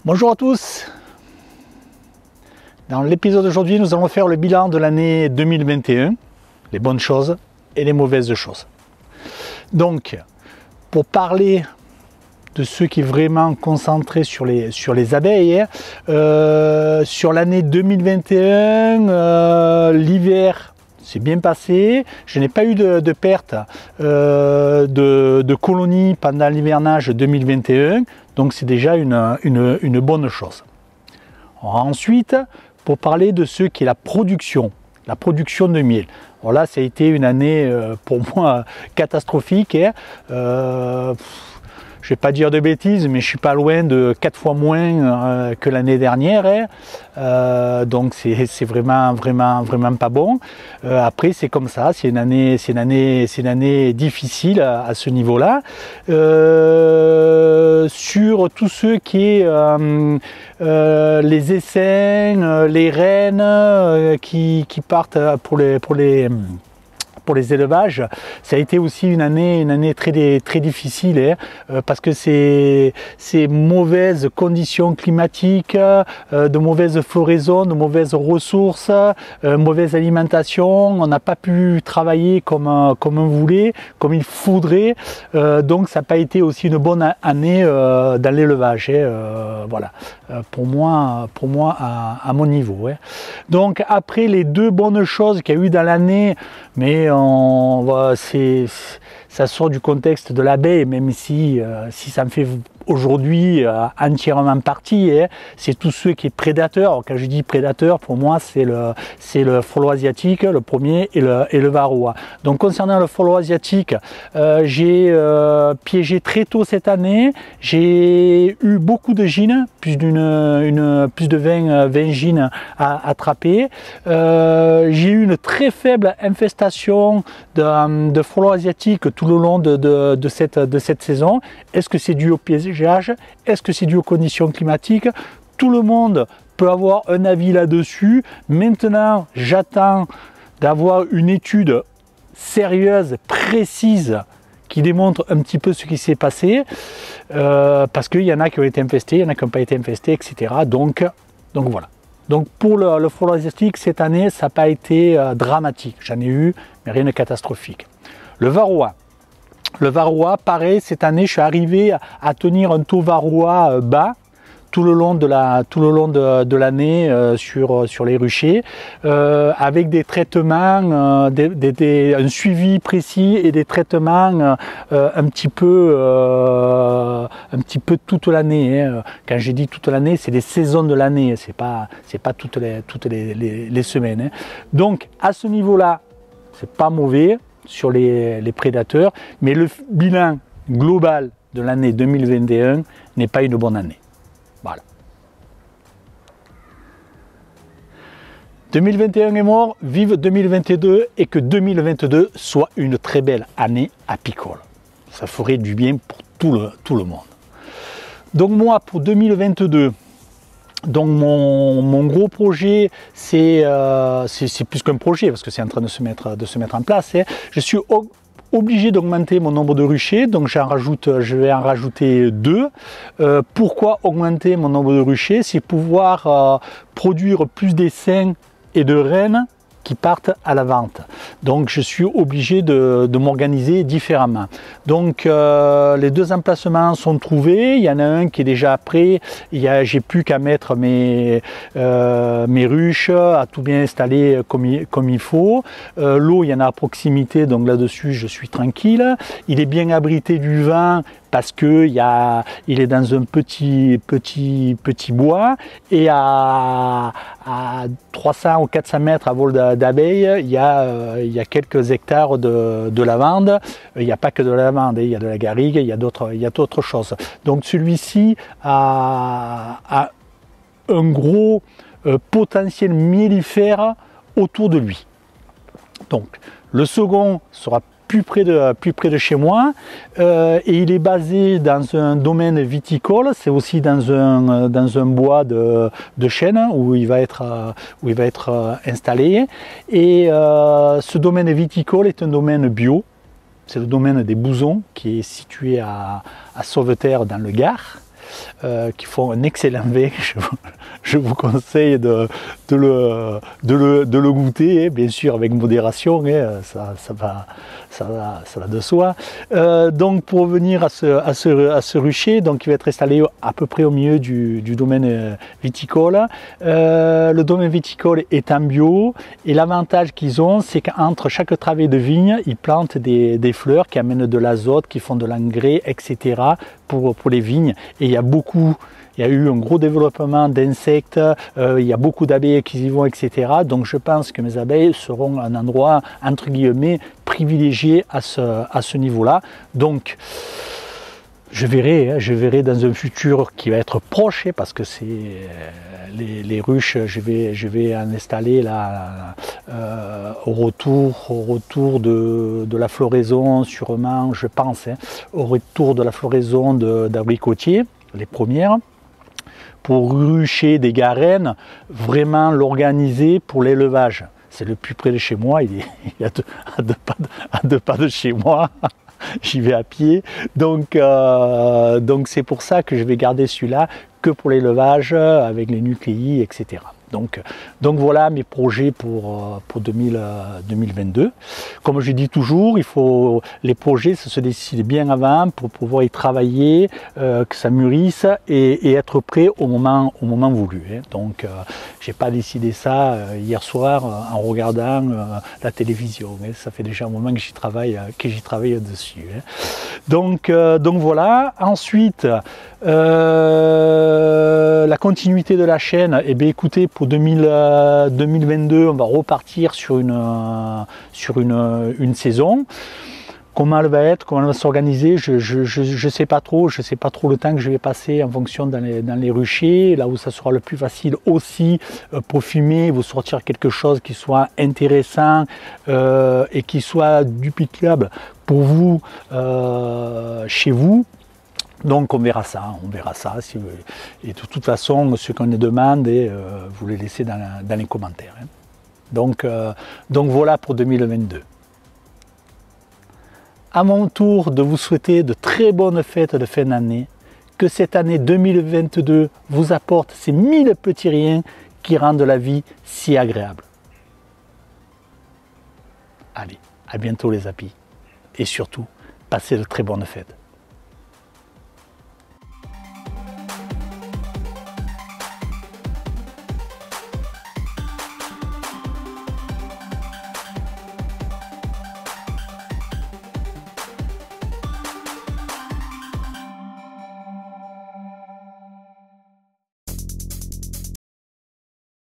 Bonjour à tous. Dans l'épisode d'aujourd'hui, nous allons faire le bilan de l'année 2021, les bonnes choses et les mauvaises choses. Donc, pour parler de ceux qui est vraiment concentré sur les abeilles, sur l'année 2021, l'hiver s'est bien passé, je n'ai pas eu de perte de colonies pendant l'hivernage 2021, donc c'est déjà une bonne chose. Ensuite, pour parler de ce qui est la production de miel. Alors là, ça a été une année pour moi catastrophique. Je ne vais pas dire de bêtises, mais je suis pas loin de 4 fois moins que l'année dernière. Donc c'est vraiment pas bon. Après, c'est comme ça, c'est une année difficile à ce niveau-là. Sur tout ce qui est les essaims, les reines qui partent pour les élevages, ça a été aussi une année très difficile, parce que ces mauvaises conditions climatiques, de mauvaises floraisons, de mauvaises ressources, mauvaise alimentation, on n'a pas pu travailler comme on voulait, comme il faudrait, donc ça n'a pas été aussi une bonne année dans l'élevage, voilà, pour moi à mon niveau. Donc après les deux bonnes choses qu'il y a eu dans l'année, mais ça sort du contexte de l'abeille, même si ça me fait aujourd'hui entièrement partie, c'est tout ce qui est prédateur. Alors, quand je dis prédateur, pour moi c'est le frelon asiatique, le premier, et le varroa. Donc concernant le frelon asiatique, j'ai piégé très tôt cette année, j'ai eu beaucoup de gines, plus de 20 gines à attraper. J'ai eu une très faible infestation de frelons asiatiques tout le long de cette saison. Est-ce que c'est dû au piégeage? Est-ce que c'est dû aux conditions climatiques? Tout le monde peut avoir un avis là-dessus. Maintenant, j'attends d'avoir une étude sérieuse, précise, qui démontre un petit peu ce qui s'est passé, parce qu'il y en a qui ont été infestés, il y en a qui n'ont pas été infestés, etc. Donc voilà. Donc pour le frelon asiatique, cette année, ça n'a pas été dramatique. J'en ai eu, mais rien de catastrophique. Le varroa, pareil, cette année, je suis arrivé à tenir un taux varroa bas tout le long de l'année sur les ruchers, avec des traitements, un suivi précis et des traitements un petit peu toute l'année. Quand j'ai dit toute l'année, c'est les saisons de l'année, c'est pas toutes les semaines. Donc à ce niveau-là, c'est pas mauvais sur les prédateurs, mais le bilan global de l'année 2021 n'est pas une bonne année. Voilà. 2021 est mort, vive 2022, et que 2022 soit une très belle année apicole. Ça ferait du bien pour tout le monde. Donc moi, pour 2022, donc mon gros projet, c'est plus qu'un projet, parce que c'est en train de se mettre en place. Je suis obligé d'augmenter mon nombre de ruchers, donc je vais en rajouter 2. Pourquoi augmenter mon nombre de ruchers? C'est pouvoir produire plus d'essaims et de reines qui partent à la vente. Donc je suis obligé de m'organiser différemment. Donc les 2 emplacements sont trouvés, il y en a un qui est déjà prêt, j'ai plus qu'à mettre mes ruches, à tout bien installer comme il faut. L'eau, il y en a à proximité, donc là-dessus je suis tranquille. Il est bien abrité du vent, parce que il est dans un petit bois, et à 300 ou 400 mètres à vol d'abeilles, il y a quelques hectares de lavande. Il n'y a pas que de la lavande, il y a de la garrigue, il y a d'autres choses. Donc celui-ci a un gros potentiel mellifère autour de lui. Donc le second sera plus près de chez moi, et il est basé dans un domaine viticole. C'est aussi dans un bois de chêne où il va être installé, et ce domaine viticole est un domaine bio. C'est le domaine des Bouzons, qui est situé à Sauveterre dans le Gard. qui font un excellent vin. Je vous conseille de le goûter, hein, bien sûr avec modération, hein, ça va de soi. Donc pour revenir à ce rucher, donc il va être installé à peu près au milieu du domaine viticole. Le domaine viticole est en bio et l'avantage qu'ils ont, c'est qu'entre chaque travée de vigne, ils plantent des fleurs qui amènent de l'azote, qui font de l'engrais, etc. pour les vignes. Et il y a eu un gros développement d'insectes, il y a beaucoup d'abeilles qui y vont, etc. Donc je pense que mes abeilles seront un endroit, entre guillemets, privilégié à ce niveau-là. Donc je verrai dans un futur qui va être proche, parce que c'est les ruches, je vais en installer là au retour de la floraison, sûrement, je pense, hein, au retour de la floraison d'abricotiers, les premières, pour rucher des garennes, vraiment l'organiser pour l'élevage. C'est le plus près de chez moi, il est à deux pas de chez moi. J'y vais à pied, donc c'est pour ça que je vais garder celui-là que pour l'élevage avec les nucléi, etc. Donc voilà mes projets pour 2022. Comme je dis toujours, les projets, ça se décide bien avant pour pouvoir y travailler, que ça mûrisse et être prêt au moment voulu. Hein. Donc j'ai pas décidé ça hier soir en regardant la télévision. Hein. Ça fait déjà un moment que j'y travaille dessus. Hein. Donc voilà. Ensuite, la continuité de la chaîne, eh bien écoutez, pour 2022, on va repartir sur une saison. Comment elle va être, comment elle va s'organiser, je sais pas trop. Je sais pas trop le temps que je vais passer en fonction dans les ruchers, là où ça sera le plus facile aussi pour fumer, vous sortir quelque chose qui soit intéressant et qui soit duplicable pour vous chez vous. Donc on verra ça si vous voulez. Et de toute façon, ce qu'on nous demande, vous les laissez dans les commentaires. Hein. Donc voilà pour 2022. À mon tour de vous souhaiter de très bonnes fêtes de fin d'année, que cette année 2022 vous apporte ces 1000 petits riens qui rendent la vie si agréable. Allez, à bientôt les amis, et surtout, passez de très bonnes fêtes.